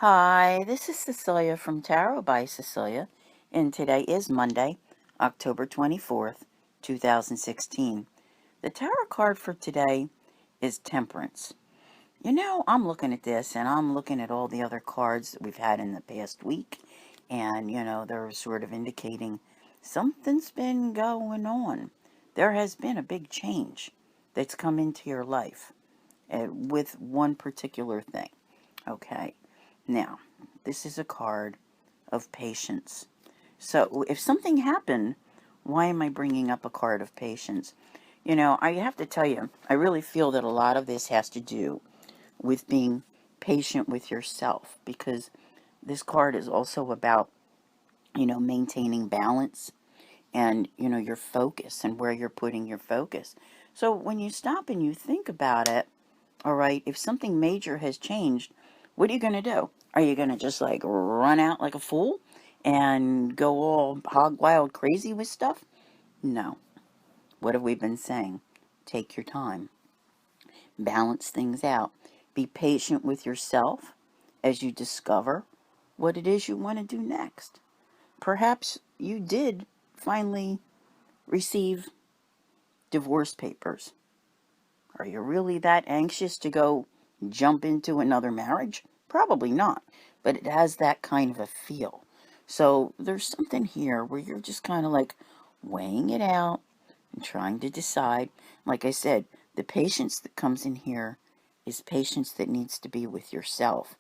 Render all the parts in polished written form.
Hi, this is Cecilia from Tarot by Cecilia, and today is Monday, October 24th, 2016. The tarot card for today is Temperance. I'm looking at this and I'm looking at all the other cards that we've had in the past week, and, they're sort of indicating something's been going on. There has been a big change that's come into your life with one particular thing. Okay. Now, this is a card of patience. So, if something happened, why am I bringing up a card of patience? I have to tell you, I really feel that a lot of this has to do with being patient with yourself, because this card is also about, maintaining balance and, your focus and where you're putting your focus. So, when you stop and you think about it, all right, if something major has changed, what are you going to do? Are you going to just like run out like a fool and go all hog wild crazy with stuff? No. What have we been saying? Take your time. Balance things out. Be patient with yourself as you discover what it is you want to do next. Perhaps you did finally receive divorce papers. Are you really that anxious to go jump into another marriage? Probably not, but it has that kind of a feel. So there's something here where you're just kind of like weighing it out and trying to decide. Like I said, the patience that comes in here is patience that needs to be with yourself.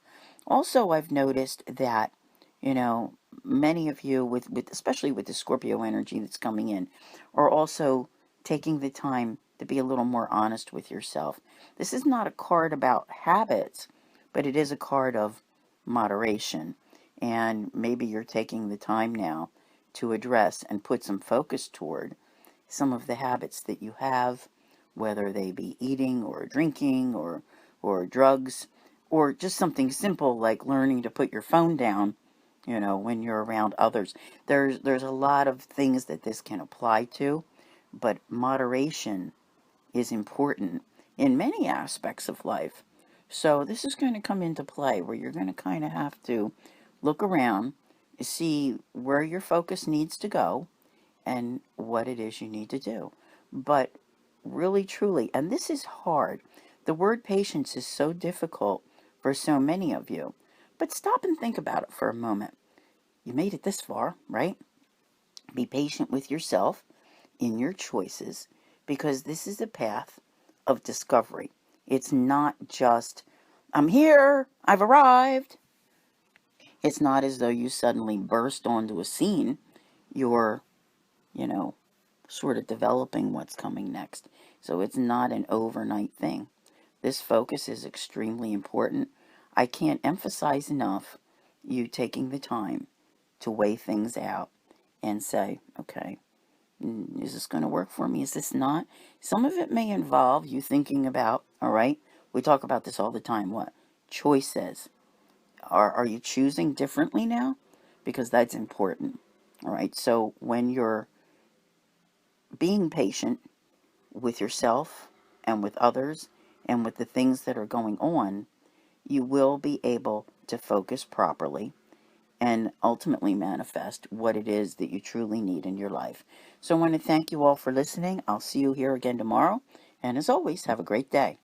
Also, I've noticed that, you know, many of you with especially with the Scorpio energy that's coming in, are also taking the time to be a little more honest with yourself. This is not a card about habits, but it is a card of moderation. And maybe you're taking the time now to address and put some focus toward some of the habits that you have, whether they be eating or drinking or drugs, or just something simple like learning to put your phone down, when you're around others. There's a lot of things that this can apply to, but moderation is important in many aspects of life. So this is going to come into play where you're going to kind of have to look around, see where your focus needs to go, and what it is you need to do. But really, truly, and this is hard. The word patience is so difficult for so many of you. But stop and think about it for a moment. You made it this far, right? Be patient with yourself in your choices, because this is a path of discovery. It's not just, I'm here, I've arrived. It's not as though you suddenly burst onto a scene. You're, you know, sort of developing what's coming next. So it's not an overnight thing. This focus is extremely important. I can't emphasize enough you taking the time to weigh things out and say, okay, is this going to work for me? Is this not? Some of it may involve you thinking about, all right, we talk about this all the time, what? Choices. Are you choosing differently now? Because that's important, all right? So when you're being patient with yourself and with others and with the things that are going on, you will be able to focus properly and ultimately manifest what it is that you truly need in your life. So I want to thank you all for listening. I'll see you here again tomorrow. And as always, have a great day.